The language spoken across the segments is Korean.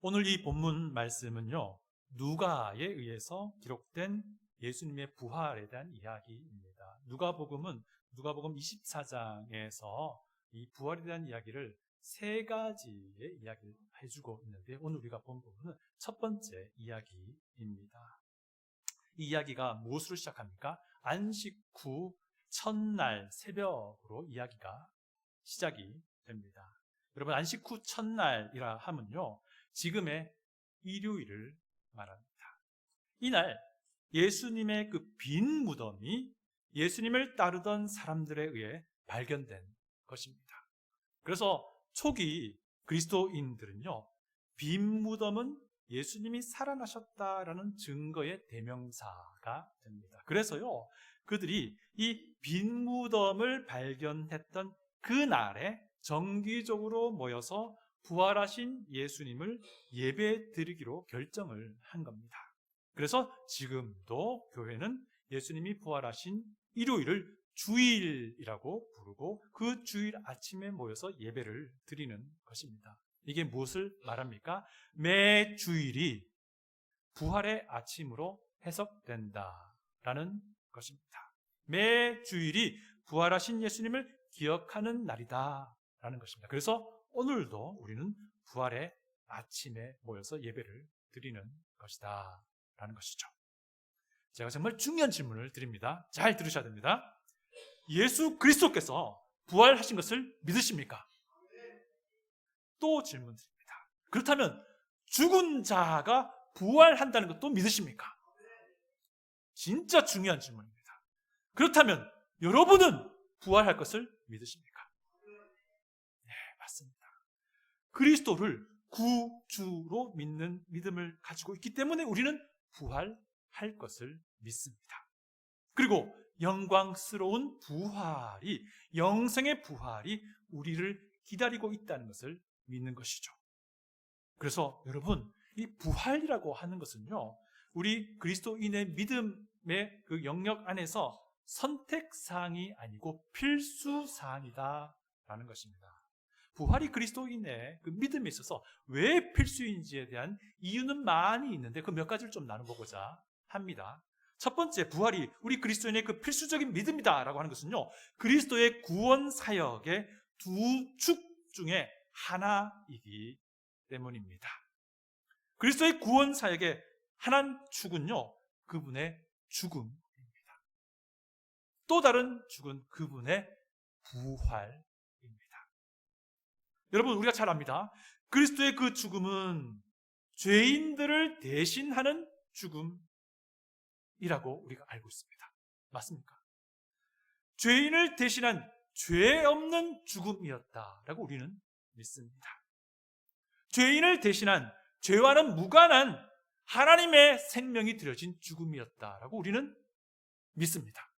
오늘 이 본문 말씀은요, 누가에 의해서 기록된 예수님의 부활에 대한 이야기입니다. 누가복음 24장에서 이 부활에 대한 이야기를 세 가지의 이야기를 해주고 있는데, 오늘 우리가 본 부분은 첫 번째 이야기입니다. 이 이야기가 무엇으로 시작합니까? 안식 후 첫날 새벽으로 이야기가 시작이 됩니다. 여러분, 안식 후 첫날이라 하면요, 지금의 일요일을 말합니다. 이날 예수님의 그 빈 무덤이 예수님을 따르던 사람들에 의해 발견된 것입니다. 그래서 초기 그리스도인들은요, 빈 무덤은 예수님이 살아나셨다라는 증거의 대명사가 됩니다. 그래서요, 그들이 이 빈 무덤을 발견했던 그날에 정기적으로 모여서 부활하신 예수님을 예배 드리기로 결정을 한 겁니다. 그래서 지금도 교회는 예수님이 부활하신 일요일을 주일이라고 부르고 그 주일 아침에 모여서 예배를 드리는 것입니다. 이게 무엇을 말합니까? 매 주일이 부활의 아침으로 해석된다라는 것입니다. 매 주일이 부활하신 예수님을 기억하는 날이다라는 것입니다. 그래서 오늘도 우리는 부활의 아침에 모여서 예배를 드리는 것이다 라는 것이죠. 제가 정말 중요한 질문을 드립니다. 잘 들으셔야 됩니다. 예수 그리스도께서 부활하신 것을 믿으십니까? 또 질문 드립니다. 그렇다면 죽은 자가 부활한다는 것도 믿으십니까? 진짜 중요한 질문입니다. 그렇다면 여러분은 부활할 것을 믿으십니까? 네, 맞습니다. 그리스도를 구주로 믿는 믿음을 가지고 있기 때문에 우리는 부활할 것을 믿습니다. 그리고 영광스러운 부활이, 영생의 부활이 우리를 기다리고 있다는 것을 믿는 것이죠. 그래서 여러분, 이 부활이라고 하는 것은요, 우리 그리스도인의 믿음의 그 영역 안에서 선택사항이 아니고 필수사항이다라는 것입니다. 부활이 그리스도인의 그 믿음에 있어서 왜 필수인지에 대한 이유는 많이 있는데 그 몇 가지를 좀 나눠보고자 합니다. 첫 번째, 부활이 우리 그리스도인의 그 필수적인 믿음이다라고 하는 것은요, 그리스도의 구원 사역의 두 축 중에 하나이기 때문입니다. 그리스도의 구원 사역의 한 축은요, 그분의 죽음입니다. 또 다른 축은 그분의 부활입니다. 여러분, 우리가 잘 압니다. 그리스도의 그 죽음은 죄인들을 대신하는 죽음이라고 우리가 알고 있습니다. 맞습니까? 죄인을 대신한 죄 없는 죽음이었다라고 우리는 믿습니다. 죄인을 대신한 죄와는 무관한 하나님의 생명이 드려진 죽음이었다라고 우리는 믿습니다.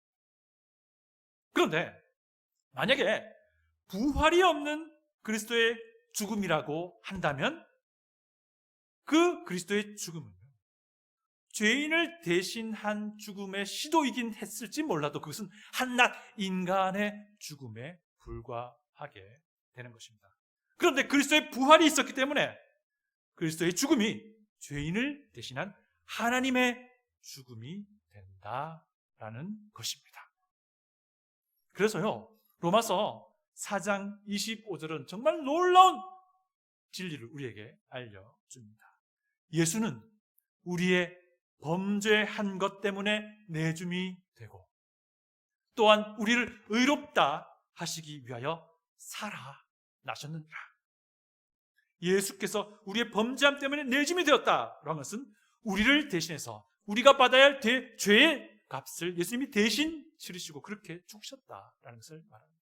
그런데 만약에 부활이 없는 그리스도의 죽음이라고 한다면 그 그리스도의 죽음은 죄인을 대신한 죽음의 시도이긴 했을지 몰라도 그것은 한낱 인간의 죽음에 불과하게 되는 것입니다. 그런데 그리스도의 부활이 있었기 때문에 그리스도의 죽음이 죄인을 대신한 하나님의 죽음이 된다라는 것입니다. 그래서요, 로마서 4장 25절은 정말 놀라운 진리를 우리에게 알려줍니다. 예수는 우리의 범죄한 것 때문에 내줌이 되고 또한 우리를 의롭다 하시기 위하여 살아나셨느니라. 예수께서 우리의 범죄함 때문에 내줌이 되었다라는 것은 우리를 대신해서 우리가 받아야 할 죄의 값을 예수님이 대신 치르시고 그렇게 죽으셨다라는 것을 말합니다.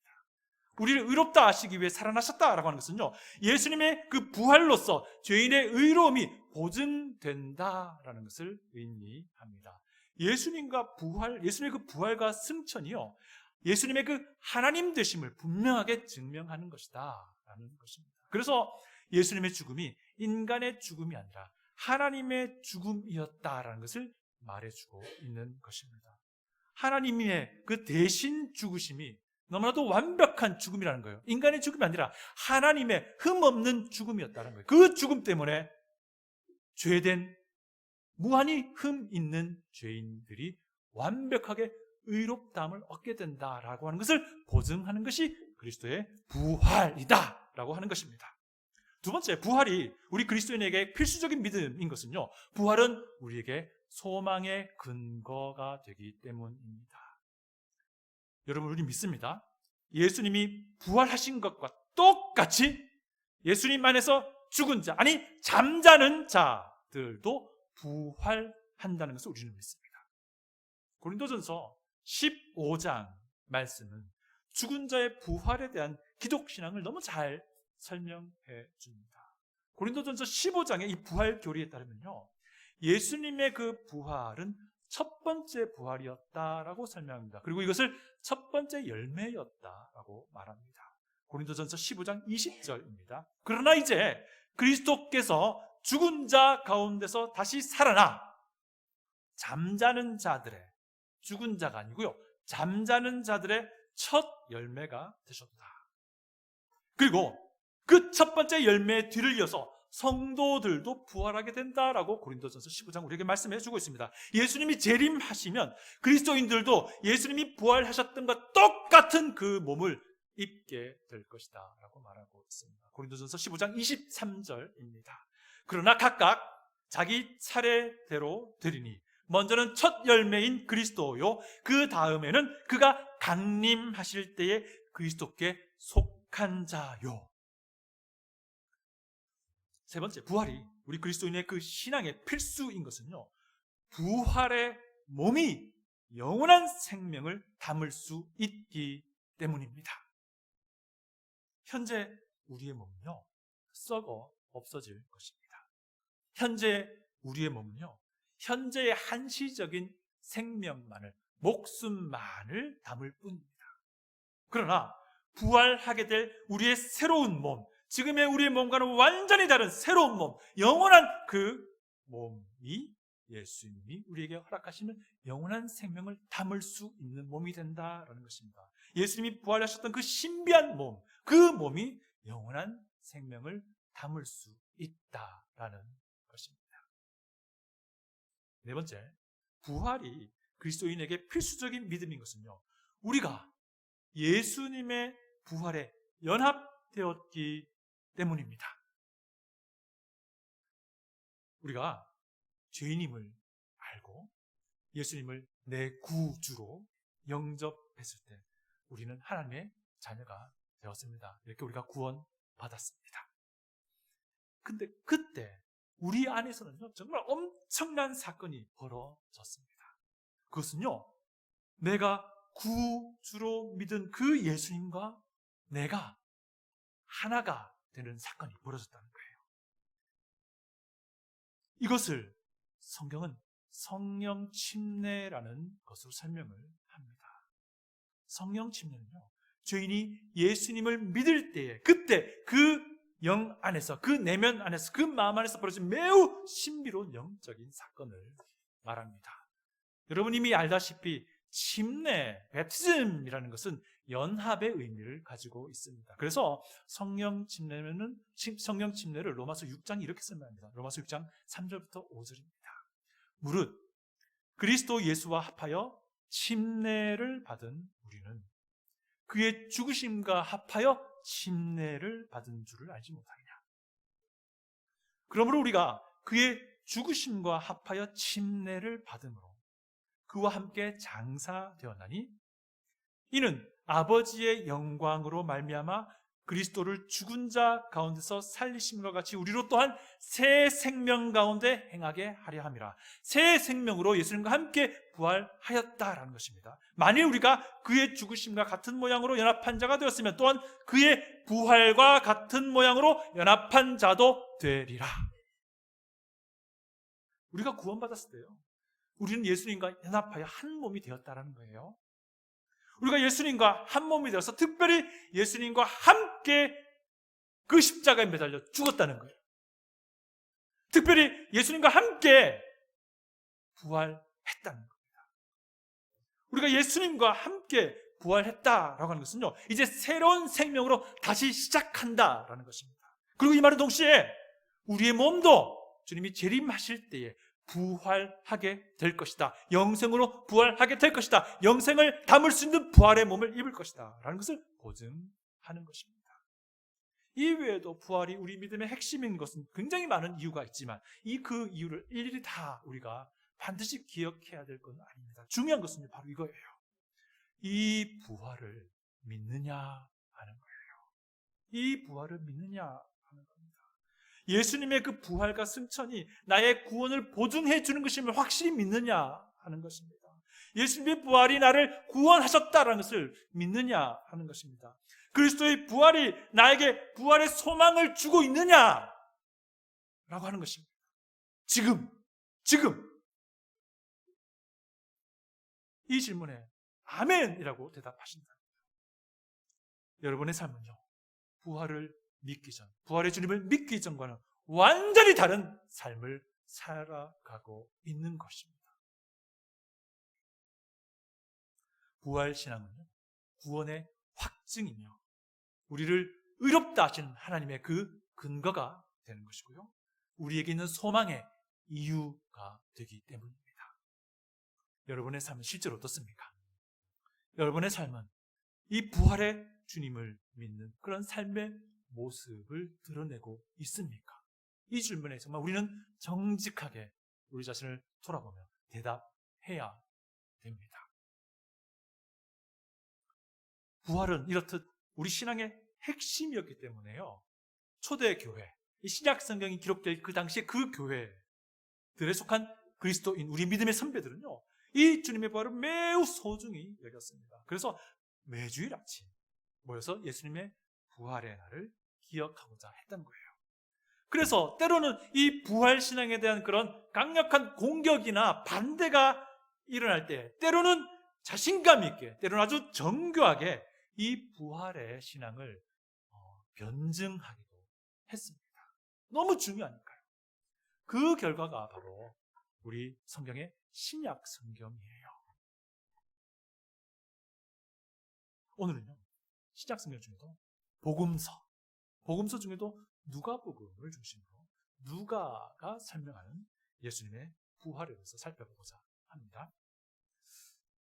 우리를 의롭다 하시기 위해 살아나셨다라고 하는 것은요, 예수님의 그 부활로서 죄인의 의로움이 보증된다라는 것을 의미합니다. 예수님의 그 부활과 승천이요, 예수님의 그 하나님 되심을 분명하게 증명하는 것이다라는 것입니다. 그래서 예수님의 죽음이 인간의 죽음이 아니라 하나님의 죽음이었다라는 것을 말해주고 있는 것입니다. 하나님의 그 대신 죽으심이 너무나도 완벽한 죽음이라는 거예요. 인간의 죽음이 아니라 하나님의 흠없는 죽음이었다는 거예요. 그 죽음 때문에 죄된 무한히 흠 있는 죄인들이 완벽하게 의롭다함을 얻게 된다라고 하는 것을 보증하는 것이 그리스도의 부활이다라고 하는 것입니다. 두 번째, 부활이 우리 그리스도인에게 필수적인 믿음인 것은요, 부활은 우리에게 소망의 근거가 되기 때문입니다. 여러분, 우리 믿습니다. 예수님이 부활하신 것과 똑같이 예수님 안에서 죽은 자, 아니 잠자는 자들도 부활한다는 것을 우리는 믿습니다. 고린도전서 15장 말씀은 죽은 자의 부활에 대한 기독신앙을 너무 잘 설명해 줍니다. 고린도전서 15장의 이 부활 교리에 따르면요, 예수님의 그 부활은 첫 번째 부활이었다라고 설명합니다. 그리고 이것을 첫 번째 열매였다라고 말합니다. 고린도전서 15장 20절입니다. 그러나 이제 그리스도께서 죽은 자 가운데서 다시 살아나 잠자는 자들의, 죽은 자가 아니고요, 잠자는 자들의 첫 열매가 되셨다. 그리고 그 첫 번째 열매의 뒤를 이어서 성도들도 부활하게 된다라고 고린도전서 15장 우리에게 말씀해 주고 있습니다. 예수님이 재림하시면 그리스도인들도 예수님이 부활하셨던 것 똑같은 그 몸을 입게 될 것이다 라고 말하고 있습니다. 고린도전서 15장 23절입니다. 그러나 각각 자기 차례대로 되리니 먼저는 첫 열매인 그리스도요, 그 다음에는 그가 강림하실 때에 그리스도께 속한 자요. 세 번째, 부활이 우리 그리스도인의 그 신앙의 필수인 것은요, 부활의 몸이 영원한 생명을 담을 수 있기 때문입니다. 현재 우리의 몸은요, 썩어 없어질 것입니다. 현재 우리의 몸은요, 현재의 한시적인 생명만을, 목숨만을 담을 뿐입니다. 그러나 부활하게 될 우리의 새로운 몸, 지금의 우리의 몸과는 완전히 다른 새로운 몸, 영원한 그 몸이 예수님이 우리에게 허락하시는 영원한 생명을 담을 수 있는 몸이 된다라는 것입니다. 예수님이 부활하셨던 그 신비한 몸, 그 몸이 영원한 생명을 담을 수 있다라는 것입니다. 네 번째, 부활이 그리스도인에게 필수적인 믿음인 것은요, 우리가 예수님의 부활에 연합되었기 때문입니다. 우리가 죄인임을 알고 예수님을 내 구주로 영접했을 때 우리는 하나님의 자녀가 되었습니다. 이렇게 우리가 구원받았습니다. 근데 그때 우리 안에서는요, 정말 엄청난 사건이 벌어졌습니다. 그것은요, 내가 구주로 믿은 그 예수님과 내가 하나가 되는 사건이 벌어졌다는 거예요. 이것을 성경은 성령 침례라는 것으로 설명을 합니다. 성령 침례는요, 죄인이 예수님을 믿을 때에, 그때 그 영 안에서, 그 내면 안에서, 그 마음 안에서 벌어진 매우 신비로운 영적인 사건을 말합니다. 여러분 이미 알다시피 침례, 베프티즘이라는 것은 연합의 의미를 가지고 있습니다. 그래서 성령 침례를 로마서 6장이 이렇게 설명합니다. 로마서 6장 3절부터 5절입니다. 무릇 그리스도 예수와 합하여 침례를 받은 우리는 그의 죽으심과 합하여 침례를 받은 줄을 알지 못하느냐. 그러므로 우리가 그의 죽으심과 합하여 침례를 받음으로 그와 함께 장사되었나니 이는 아버지의 영광으로 말미암아 그리스도를 죽은 자 가운데서 살리심과 같이 우리로 또한 새 생명 가운데 행하게 하려 함이라. 새 생명으로 예수님과 함께 부활하였다라는 것입니다. 만일 우리가 그의 죽으심과 같은 모양으로 연합한 자가 되었으면 또한 그의 부활과 같은 모양으로 연합한 자도 되리라. 우리가 구원받았을 때요, 우리는 예수님과 연합하여 한 몸이 되었다라는 거예요. 우리가 예수님과 한 몸이 되어서 특별히 예수님과 함께 그 십자가에 매달려 죽었다는 거예요. 특별히 예수님과 함께 부활했다는 겁니다. 우리가 예수님과 함께 부활했다라고 하는 것은요, 이제 새로운 생명으로 다시 시작한다라는 것입니다. 그리고 이 말은 동시에 우리의 몸도 주님이 재림하실 때에 부활하게 될 것이다. 영생으로 부활하게 될 것이다. 영생을 담을 수 있는 부활의 몸을 입을 것이다 라는 것을 보증하는 것입니다. 이외에도 부활이 우리 믿음의 핵심인 것은 굉장히 많은 이유가 있지만 그 이유를 일일이 다 우리가 반드시 기억해야 될 건 아닙니다. 중요한 것은 바로 이거예요. 이 부활을 믿느냐 하는 거예요. 이 부활을 믿느냐 하는 겁니다. 예수님의 그 부활과 승천이 나의 구원을 보증해 주는 것임을 확실히 믿느냐 하는 것입니다. 예수님의 부활이 나를 구원하셨다는 것을 믿느냐 하는 것입니다. 그리스도의 부활이 나에게 부활의 소망을 주고 있느냐 라고 하는 것입니다. 지금 이 질문에 아멘이라고 대답하신다. 여러분의 삶은요, 부활을 믿기 전, 부활의 주님을 믿기 전과는 완전히 다른 삶을 살아가고 있는 것입니다. 부활신앙은요, 구원의 확증이며 우리를 의롭다 하시는 하나님의 그 근거가 되는 것이고요, 우리에게 있는 소망의 이유가 되기 때문입니다. 여러분의 삶은 실제로 어떻습니까? 여러분의 삶은 이 부활의 주님을 믿는 그런 삶의 모습을 드러내고 있습니까? 이 질문에 정말 우리는 정직하게 우리 자신을 돌아보며 대답해야 됩니다. 부활은 이렇듯 우리 신앙의 핵심이었기 때문에요, 초대교회, 이 신약 성경이 기록될 그 당시에 그 교회들에 속한 그리스도인 우리 믿음의 선배들은요, 이 주님의 부활을 매우 소중히 여겼습니다. 그래서 매주일 아침 모여서 예수님의 부활의 날을 기억하고자 했던 거예요. 그래서 때로는 이 부활신앙에 대한 그런 강력한 공격이나 반대가 일어날 때, 때로는 자신감 있게, 때로는 아주 정교하게 이 부활의 신앙을 변증하기도 했습니다. 너무 중요하니까요. 그 결과가 바로 우리 성경의 신약 성경이에요. 오늘은요, 신약 성경 중에도 복음서 중에도 누가복음을 중심으로 누가가 설명하는 예수님의 부활에 대해서 살펴보고자 합니다.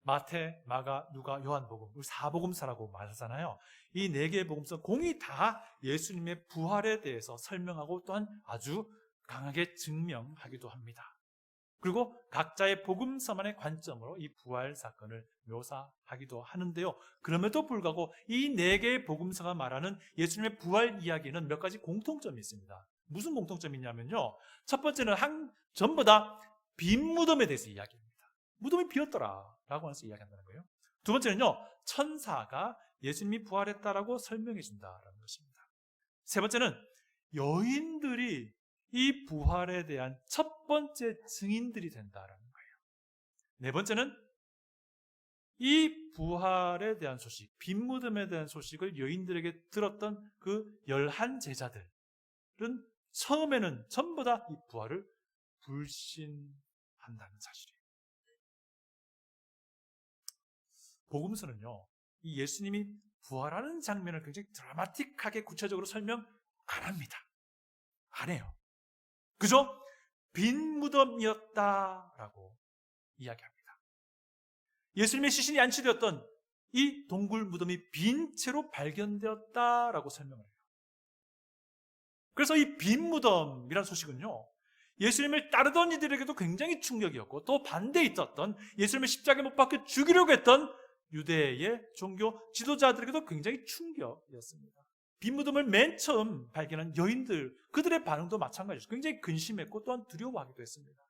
마태, 마가, 누가, 요한복음, 우리 4복음서라고 말하잖아요. 이 4개의 복음서 공이 다 예수님의 부활에 대해서 설명하고 또한 아주 강하게 증명하기도 합니다. 그리고 각자의 복음서만의 관점으로 이 부활 사건을 묘사하기도 하는데요, 그럼에도 불구하고 이 4개의 복음서가 말하는 예수님의 부활 이야기는 몇 가지 공통점이 있습니다. 무슨 공통점이 있냐면요, 첫 번째는 전부 다 빈 무덤에 대해서 이야기합니다. 무덤이 비었더라 라고 하면서 이야기한다는 거예요. 두 번째는요, 천사가 예수님이 부활했다라고 설명해 준다라는 것입니다. 세 번째는 여인들이 이 부활에 대한 첫 번째 증인들이 된다라는 거예요. 네 번째는 이 부활에 대한 소식, 빈 무덤에 대한 소식을 여인들에게 들었던 그 11 제자들은 처음에는 전부 다 이 부활을 불신한다는 사실이에요. 복음서는요, 이 예수님이 부활하는 장면을 굉장히 드라마틱하게 구체적으로 설명 안 합니다. 안 해요. 그저 빈 무덤이었다라고 이야기합니다. 예수님의 시신이 안치되었던 이 동굴 무덤이 빈 채로 발견되었다라고 설명을 해요. 그래서 이 빈 무덤이라는 소식은요, 예수님을 따르던 이들에게도 굉장히 충격이었고, 또 반대에 있었던 예수님을 십자가에 못 박혀 죽이려고 했던 유대의 종교 지도자들에게도 굉장히 충격이었습니다. 빈 무덤을 맨 처음 발견한 여인들, 그들의 반응도 마찬가지였어요. 굉장히 근심했고 또한 두려워하기도 했습니다.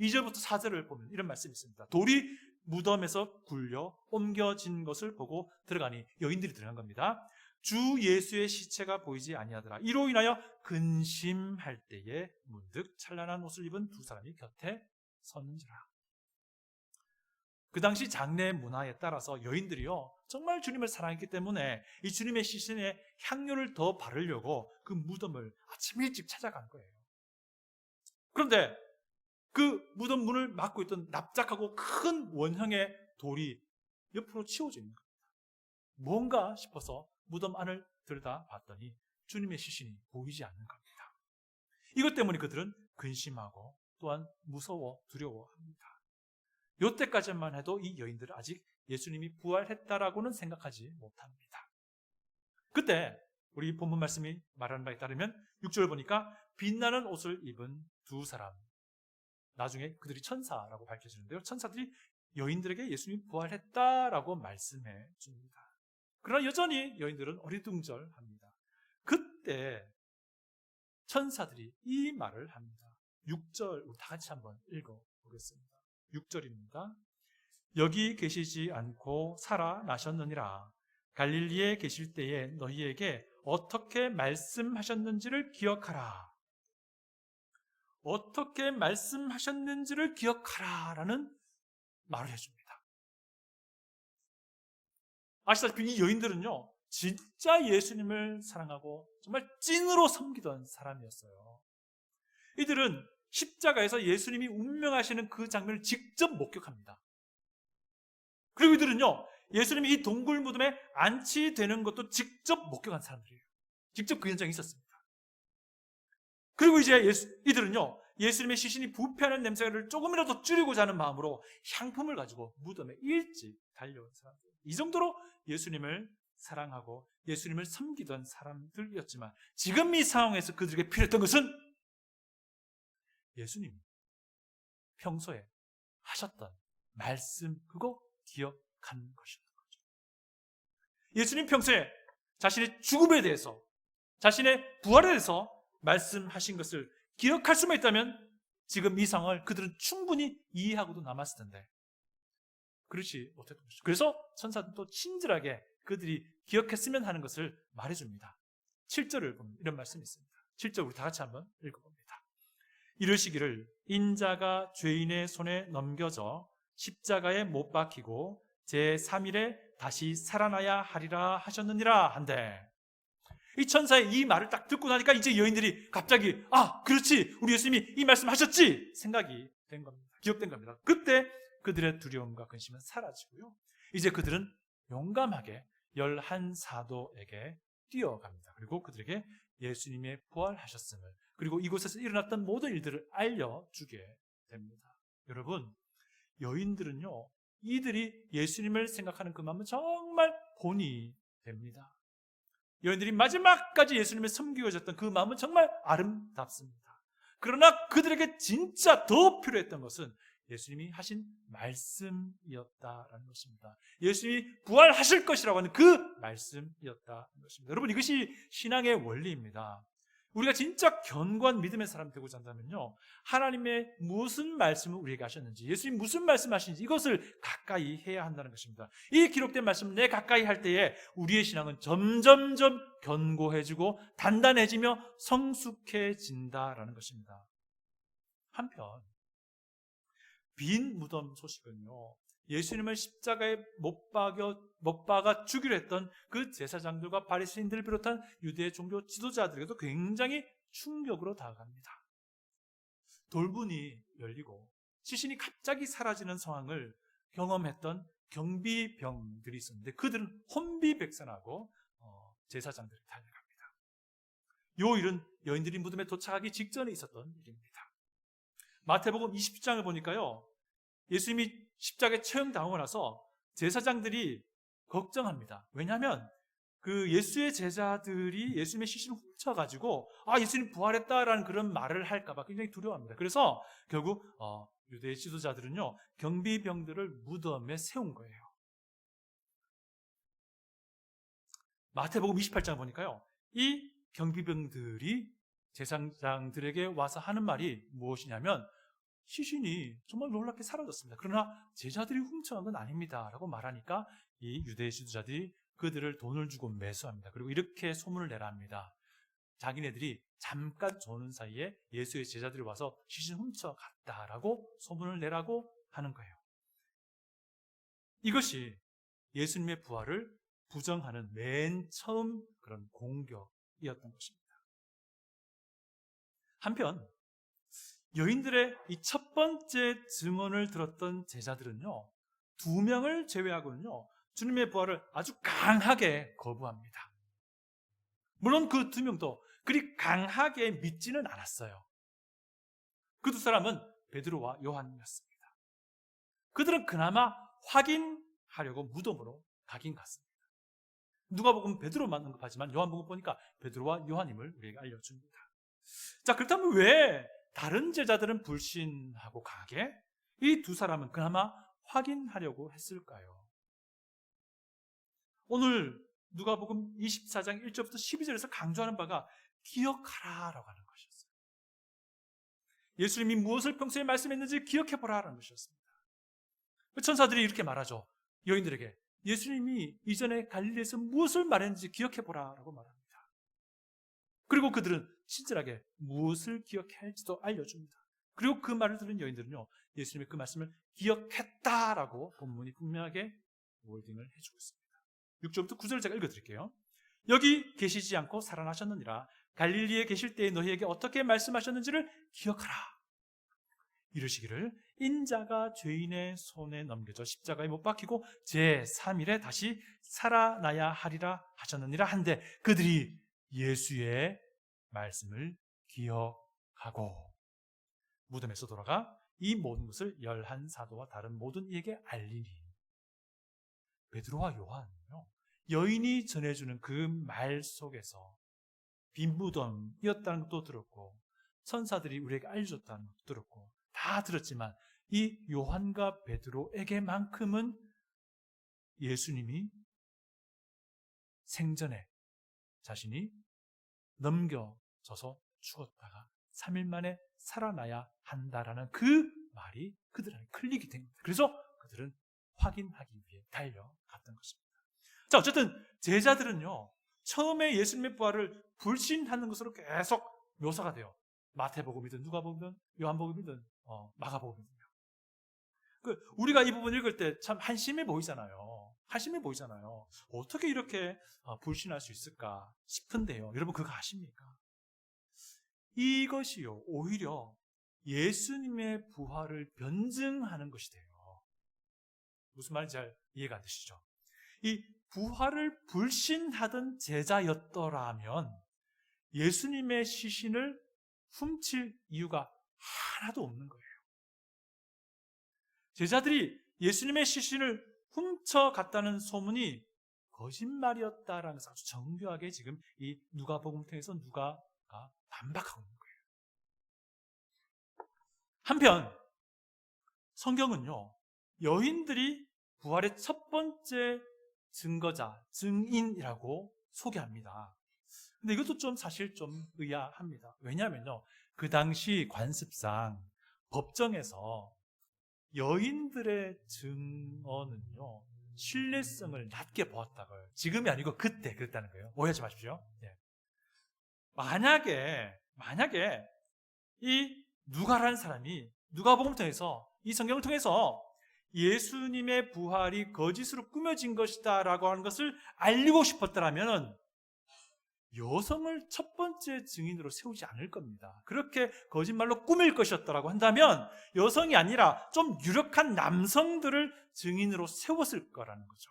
2절부터 4절을 보면 이런 말씀이 있습니다. 돌이 무덤에서 굴려 옮겨진 것을 보고 들어가니, 여인들이 들어간 겁니다. 주 예수의 시체가 보이지 아니하더라. 이로 인하여 근심할 때에 문득 찬란한 옷을 입은 두 사람이 곁에 섰는지라. 그 당시 장례 문화에 따라서 여인들이요, 정말 주님을 사랑했기 때문에 이 주님의 시신에 향료를 더 바르려고 그 무덤을 아침 일찍 찾아간 거예요. 그런데 그 무덤 문을 막고 있던 납작하고 큰 원형의 돌이 옆으로 치워져 있는 겁니다. 뭔가 싶어서 무덤 안을 들여다봤더니 주님의 시신이 보이지 않는 겁니다. 이것 때문에 그들은 근심하고 또한 무서워 두려워합니다. 이때까지만 해도 이 여인들은 아직 예수님이 부활했다라고는 생각하지 못합니다. 그때 우리 본문 말씀이 말하는 바에 따르면 6절 보니까 빛나는 옷을 입은 두 사람, 나중에 그들이 천사라고 밝혀지는데요. 천사들이 여인들에게 예수님이 부활했다라고 말씀해 줍니다. 그러나 여전히 여인들은 어리둥절합니다. 그때 천사들이 이 말을 합니다. 6절 우리 다 같이 한번 읽어보겠습니다. 6절입니다. 여기 계시지 않고 살아나셨느니라. 갈릴리에 계실 때에 너희에게 어떻게 말씀하셨는지를 기억하라. 어떻게 말씀하셨는지를 기억하라 라는 말을 해줍니다. 아시다시피 이 여인들은요, 진짜 예수님을 사랑하고 정말 찐으로 섬기던 사람이었어요. 이들은 십자가에서 예수님이 운명하시는 그 장면을 직접 목격합니다. 그리고 이들은요, 예수님이 이 동굴 무덤에 안치되는 것도 직접 목격한 사람들이에요. 직접 그 현장에 있었습니다. 그리고 이제 이들은요, 예수님의 시신이 부패하는 냄새를 조금이라도 줄이고자 하는 마음으로 향품을 가지고 무덤에 일찍 달려온 사람들. 이 정도로 예수님을 사랑하고 예수님을 섬기던 사람들이었지만 지금 이 상황에서 그들에게 필요했던 것은 예수님 평소에 하셨던 말씀, 그거 기억하는 것이었던 거죠. 예수님 평소에 자신의 죽음에 대해서, 자신의 부활에 대해서 말씀하신 것을 기억할 수만 있다면 지금 이 상황을 그들은 충분히 이해하고도 남았을 텐데 그렇지 못했던 것이죠. 그래서 천사들도 친절하게 그들이 기억했으면 하는 것을 말해줍니다. 7절을 보면 이런 말씀이 있습니다. 7절 우리 다 같이 한번 읽어봅니다. 이르시기를 인자가 죄인의 손에 넘겨져 십자가에 못 박히고 제3일에 다시 살아나야 하리라 하셨느니라 한데, 이 천사의 이 말을 딱 듣고 나니까 이제 여인들이 갑자기 그렇지, 우리 예수님이 이 말씀하셨지 생각이 된 겁니다. 기억된 겁니다. 그때 그들의 두려움과 근심은 사라지고요, 이제 그들은 용감하게 11사도에게 뛰어갑니다. 그리고 그들에게 예수님의 부활하셨음을, 그리고 이곳에서 일어났던 모든 일들을 알려주게 됩니다. 여러분, 여인들은요, 이들이 예수님을 생각하는 그 마음은 정말 본이 됩니다. 여인들이 마지막까지 예수님을 섬기고자 그 마음은 정말 아름답습니다. 그러나 그들에게 진짜 더 필요했던 것은 예수님이 하신 말씀이었다라는 것입니다. 예수님이 부활하실 것이라고 하는 그 말씀이었다는 것입니다. 여러분, 이것이 신앙의 원리입니다. 우리가 진짜 견고한 믿음의 사람 되고자 한다면요, 하나님의 무슨 말씀을 우리에게 하셨는지, 예수님 무슨 말씀하시는지 이것을 가까이 해야 한다는 것입니다. 이 기록된 말씀을 내 가까이 할 때에 우리의 신앙은 점점점 견고해지고 단단해지며 성숙해진다라는 것입니다. 한편 빈 무덤 소식은요, 예수님을 십자가에 못 박아 죽이려 했던 그 제사장들과 바리새인들을 비롯한 유대 종교 지도자들에게도 굉장히 충격으로 다가갑니다. 돌문이 열리고 시신이 갑자기 사라지는 상황을 경험했던 경비병들이 있었는데 그들은 혼비백산하고 제사장들을 달려갑니다. 이 일은 여인들이 무덤에 도착하기 직전에 있었던 일입니다. 마태복음 20장을 보니까요, 예수님이 십자가에 처형당하고 나서 제사장들이 걱정합니다. 왜냐하면 그 예수의 제자들이 예수님의 시신을 훔쳐가지고 예수님 부활했다라는 그런 말을 할까봐 굉장히 두려워합니다. 그래서 결국 유대 지도자들은요, 경비병들을 무덤에 세운 거예요. 마태복음 28장 보니까요, 이 경비병들이 제사장들에게 와서 하는 말이 무엇이냐면 시신이 정말 놀랍게 사라졌습니다. 그러나 제자들이 훔쳐간 건 아닙니다 라고 말하니까 이 유대 지도자들이 그들을 돈을 주고 매수합니다. 그리고 이렇게 소문을 내라 합니다. 자기네들이 잠깐 조는 사이에 예수의 제자들이 와서 시신 훔쳐갔다라고 소문을 내라고 하는 거예요. 이것이 예수님의 부활을 부정하는 맨 처음 그런 공격이었던 것입니다. 한편 여인들의 이 첫 번째 증언을 들었던 제자들은요, 2명을 제외하고는요, 주님의 부활을 아주 강하게 거부합니다. 물론 그 2명도 그리 강하게 믿지는 않았어요. 그 두 사람은 베드로와 요한이었습니다. 그들은 그나마 확인하려고 무덤으로 가긴 갔습니다. 누가복음 베드로만 언급하지만 요한복음 보니까 베드로와 요한임을 우리에게 알려줍니다. 자, 그렇다면 왜 다른 제자들은 불신하고 강하게 이 두 사람은 그나마 확인하려고 했을까요? 오늘 누가복음 24장 1절부터 12절에서 강조하는 바가 기억하라라고 하는 것이었어요. 예수님이 무엇을 평소에 말씀했는지 기억해보라라는 것이었습니다. 천사들이 이렇게 말하죠. 여인들에게 예수님이 이전에 갈릴리에서 무엇을 말했는지 기억해보라라고 말합니다. 그리고 그들은 친절하게 무엇을 기억해야 할지도 알려줍니다. 그리고 그 말을 들은 여인들은요, 예수님의 그 말씀을 기억했다라고 본문이 분명하게 월딩을 해주고 있습니다. 6절부터 9절 제가 읽어드릴게요. 여기 계시지 않고 살아나셨느니라. 갈릴리에 계실 때에 너희에게 어떻게 말씀하셨는지를 기억하라. 이르시기를 인자가 죄인의 손에 넘겨져 십자가에 못 박히고 제3일에 다시 살아나야 하리라 하셨느니라 한데 그들이 예수의 말씀을 기억하고 무덤에서 돌아가 이 모든 것을 11사도와 다른 모든 이에게 알리니 베드로와 요한은요, 여인이 전해주는 그 말 속에서 빈 무덤이었다는 것도 들었고 천사들이 우리에게 알려줬다는 것도 들었고 다 들었지만 이 요한과 베드로에게만큼은 예수님이 생전에 자신이 넘겨져서 죽었다가 3일 만에 살아나야 한다라는 그 말이 그들한테 클릭이 된 겁니다. 그래서 그들은 확인하기 위해 달려갔던 것입니다. 자, 어쨌든 제자들은요, 처음에 예수님의 부활을 불신하는 것으로 계속 묘사가 돼요. 마태복음이든 누가복음이든 요한복음이든 마가복음이든요. 우리가 이 부분 읽을 때 참 한심해 보이잖아요. 한심해 보이잖아요. 어떻게 이렇게 불신할 수 있을까 싶은데요. 여러분 그거 아십니까? 이것이요, 오히려 예수님의 부활을 변증하는 것이 돼요. 무슨 말인지 잘 이해가 안 되시죠? 이 부활을 불신하던 제자였더라면 예수님의 시신을 훔칠 이유가 하나도 없는 거예요. 제자들이 예수님의 시신을 훔쳐갔다는 소문이 거짓말이었다라는 것을 아주 정교하게 지금 이 누가복음 통해서 누가가 반박하고 있는 거예요. 한편 성경은요, 여인들이 부활의 첫 번째 증거자, 증인이라고 소개합니다. 근데 이것도 좀 사실 좀 의아합니다. 왜냐하면요, 그 당시 관습상 법정에서 여인들의 증언은요, 신뢰성을 낮게 보았다고요. 지금이 아니고 그때 그랬다는 거예요. 오해하지 마십시오. 예. 만약에 이 누가라는 사람이 누가복음을 통해서 이 성경을 통해서 예수님의 부활이 거짓으로 꾸며진 것이다 라고 하는 것을 알리고 싶었더라면 여성을 첫 번째 증인으로 세우지 않을 겁니다. 그렇게 거짓말로 꾸밀 것이었다고 한다면 여성이 아니라 좀 유력한 남성들을 증인으로 세웠을 거라는 거죠.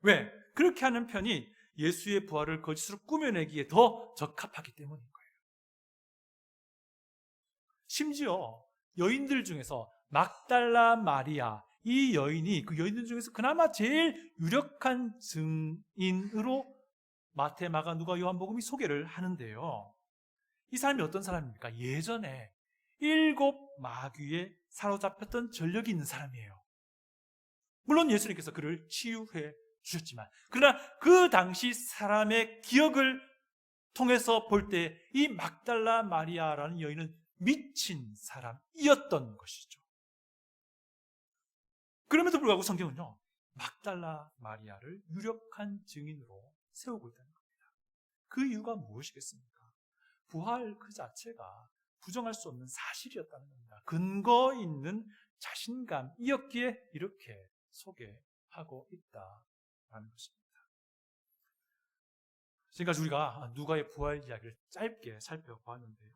왜? 그렇게 하는 편이 예수의 부활을 거짓으로 꾸며내기에 더 적합하기 때문인 거예요. 심지어 여인들 중에서 막달라 마리아, 이 여인이 그 여인들 중에서 그나마 제일 유력한 증인으로 마태, 마가, 누가, 요한복음이 소개를 하는데요. 이 사람이 어떤 사람입니까? 예전에 7 마귀에 사로잡혔던 전력이 있는 사람이에요. 물론 예수님께서 그를 치유해 주셨지만, 그러나 그 당시 사람의 기억을 통해서 볼 때 이 막달라 마리아라는 여인은 미친 사람이었던 것이죠. 그럼에도 불구하고 성경은요, 막달라 마리아를 유력한 증인으로 세우고 있다는 겁니다. 그 이유가 무엇이겠습니까? 부활 그 자체가 부정할 수 없는 사실이었다는 겁니다. 근거 있는 자신감이었기에 이렇게 소개하고 있다라는 것입니다. 지금까지 우리가 누가의 부활 이야기를 짧게 살펴보았는데요.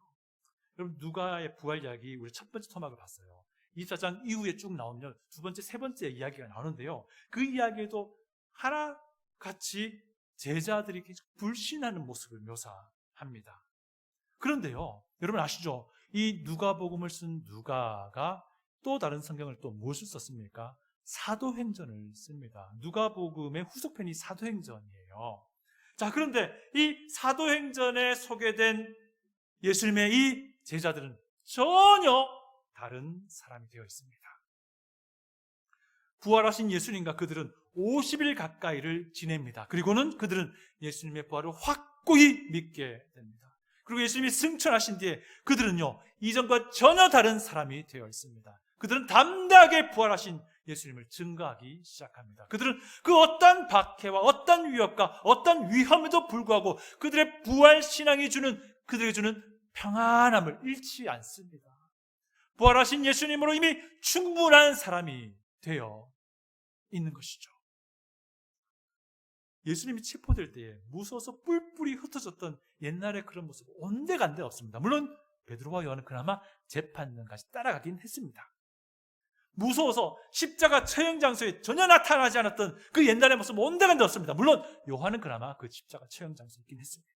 여러분, 누가의 부활 이야기 우리 첫 번째 토막을 봤어요. 24장 이후에 쭉 나오면 두 번째, 세 번째 이야기가 나오는데요. 그 이야기에도 하나같이 제자들이 계속 불신하는 모습을 묘사합니다. 합니다. 그런데요, 여러분 아시죠? 이 누가복음을 쓴 누가가 또 다른 성경을 또 무엇을 썼습니까? 사도행전을 씁니다. 누가복음의 후속편이 사도행전이에요. 자, 그런데 이 사도행전에 소개된 예수님의 이 제자들은 전혀 다른 사람이 되어 있습니다. 부활하신 예수님과 그들은 50일 가까이를 지냅니다. 그리고는 그들은 예수님의 부활을 확고히 믿게 됩니다. 그리고 예수님이 승천하신 뒤에 그들은요, 이전과 전혀 다른 사람이 되어 있습니다. 그들은 담대하게 부활하신 예수님을 증거하기 시작합니다. 그들은 그 어떤 박해와 어떤 위협과 어떤 위험에도 불구하고 그들의 부활 신앙이 그들에게 주는 평안함을 잃지 않습니다. 부활하신 예수님으로 이미 충분한 사람이 되어 있는 것이죠. 예수님이 체포될 때에 무서워서 뿔뿔이 흩어졌던 옛날의 그런 모습 온데간데 없습니다. 물론 베드로와 요한은 그나마 재판장까지 따라가긴 했습니다. 무서워서 십자가 처형 장소에 전혀 나타나지 않았던 그 옛날의 모습 온데간데 없습니다. 물론 요한은 그나마 그 십자가 처형 장소에 있긴 했습니다.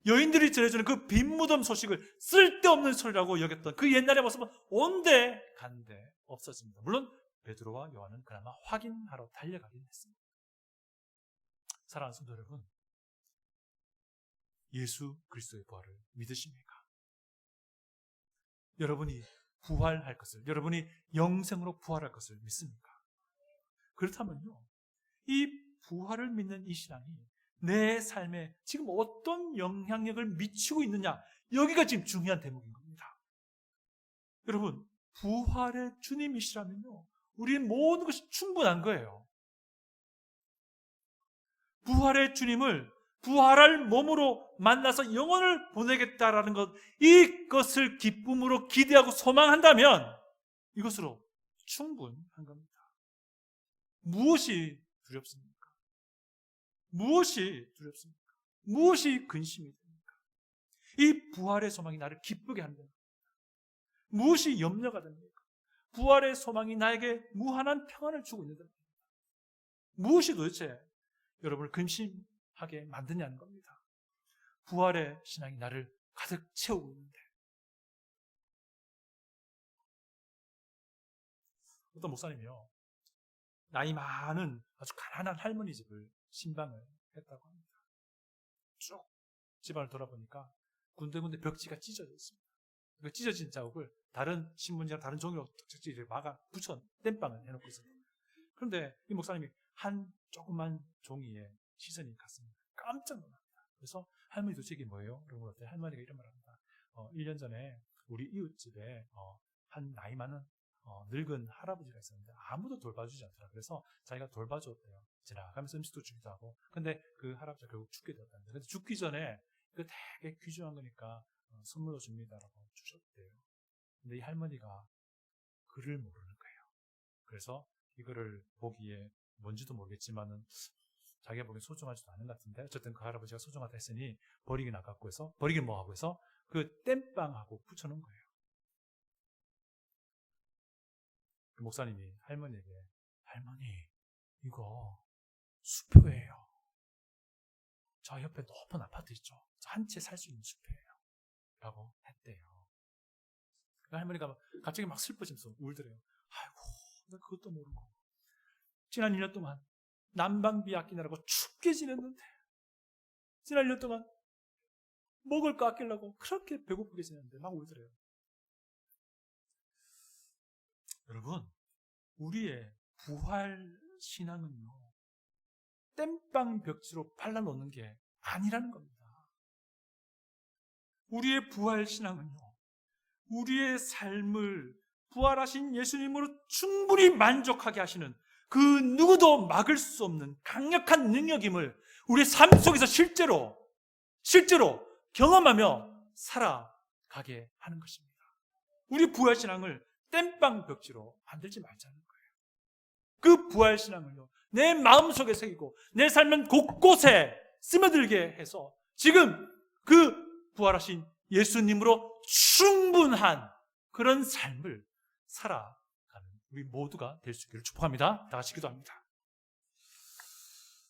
여인들이 전해주는 그 빈 무덤 소식을 쓸데없는 소리라고 여겼던 그 옛날의 모습은 온데간데 없어집니다. 물론 베드로와 요한은 그나마 확인하러 달려가긴 했습니다. 사랑하는 성도 여러분, 예수 그리스도의 부활을 믿으십니까? 여러분이 부활할 것을, 여러분이 영생으로 부활할 것을 믿습니까? 그렇다면요, 이 부활을 믿는 이 신앙이 내 삶에 지금 어떤 영향력을 미치고 있느냐, 여기가 지금 중요한 대목인 겁니다. 여러분, 부활의 주님이시라면요, 우리의 모든 것이 충분한 거예요. 부활의 주님을 부활할 몸으로 만나서 영혼을 보내겠다라는 것, 이것을 기쁨으로 기대하고 소망한다면 이것으로 충분한 겁니다. 무엇이 두렵습니까? 무엇이 두렵습니까? 무엇이 근심이 됩니까? 이 부활의 소망이 나를 기쁘게 한다. 무엇이 염려가 됩니까? 부활의 소망이 나에게 무한한 평안을 주고 있는다. 무엇이 도대체 여러분을 근심하게 만드냐는 겁니다. 부활의 신앙이 나를 가득 채우고 있는데, 어떤 목사님이요, 나이 많은 아주 가난한 할머니 집을 신방을 했다고 합니다. 쭉 집안을 돌아보니까 군데군데 벽지가 찢어져 있습니다. 그 찢어진 자국을 다른 신문지나 다른 종이로 탁탁 막아 붙여 땜빵을 해놓고 있습니다. 그런데 이 목사님이 한 조그만 종이에 시선이 갔습니다. 깜짝 놀랍니다. 그래서 할머니 도대체 이게 뭐예요? 그러고 어때? 할머니가 이런 말을 합니다. 1년 전에 우리 이웃집에 한 나이 많은 늙은 할아버지가 있었는데 아무도 돌봐주지 않더라. 그래서 자기가 돌봐줬대요. 지나가면서 음식도 주기도 하고. 근데 그 할아버지가 결국 죽게 되었답니다. 근데 죽기 전에 그 되게 귀중한 거니까 선물로 줍니다라고 주셨대요. 근데 이 할머니가 글을 모르는 거예요. 그래서 이거를 보기에 뭔지도 모르겠지만은 자기가 보기엔 소중하지도 않은 것 같은데, 어쨌든 그 할아버지가 소중하다 했으니 버리긴 아깝고 해서, 버리긴 뭐하고 해서 그 땜빵하고 붙여놓은 거예요. 그 목사님이 할머니에게, 할머니 이거 수표예요. 저 옆에 높은 아파트 있죠? 저 한 채 살 수 있는 수표예요 라고 했대요. 그 할머니가 갑자기 막 슬퍼지면서 울더래요. 아이고, 내가 그것도 모르고 지난 1년 동안 난방비 아끼느라고 춥게 지냈는데, 지난 1년 동안 먹을 거 아끼려고 그렇게 배고프게 지냈는데 막 울더래요. 여러분, 우리의 부활 신앙은요, 땜빵 벽지로 발라놓는 게 아니라는 겁니다. 우리의 부활 신앙은요, 우리의 삶을 부활하신 예수님으로 충분히 만족하게 하시는 그 누구도 막을 수 없는 강력한 능력임을 우리의 삶 속에서 실제로 경험하며 살아가게 하는 것입니다. 우리 부활신앙을 땜빵 벽지로 만들지 말자는 거예요. 그 부활신앙을요, 내 마음속에 새기고 내 삶은 곳곳에 스며들게 해서 지금 그 부활하신 예수님으로 충분한 그런 삶을 살아가는 우리 모두가 될 수 있기를 축복합니다. 다 같이 기도합니다.